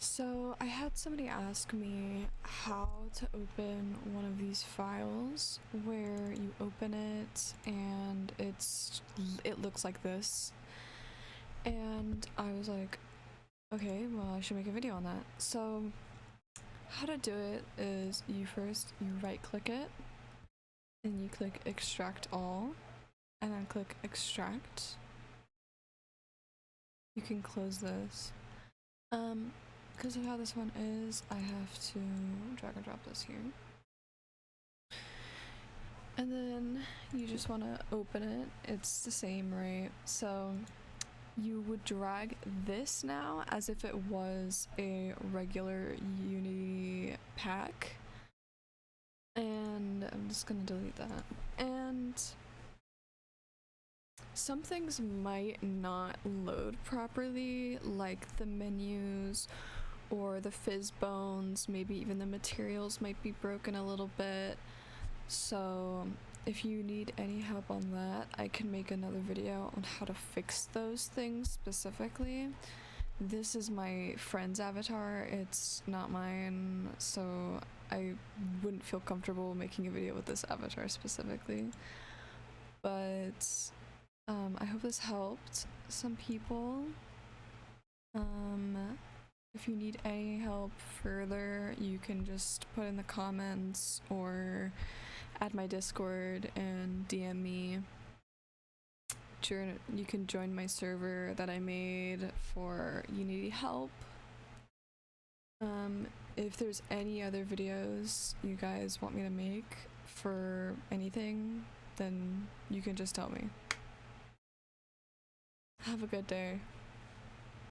So I had somebody ask me how to open one of these files where you open it and it looks like this. And I was like, okay, well I should make a video on that. So how to do it is you right click it and you click extract all and then click extract. You can close this. Because of how this one is, I have to drag and drop this here. And then you just want to open it. It's the same, right? So you would drag this now as if it was a regular Unity pack. And I'm just going to delete that. And some things might not load properly, like the menus or the fizz bones, maybe even the materials might be broken a little bit. So if you need any help on that, I can make another video on how to fix those things specifically. This is my friend's avatar, it's not mine, so I wouldn't feel comfortable making a video with this avatar specifically. But I hope this helped some people. If you need any help further, you can just put in the comments or add my Discord and DM me. You can join my server that I made for Unity help. If there's any other videos you guys want me to make for anything, then you can just tell me. Have a good day.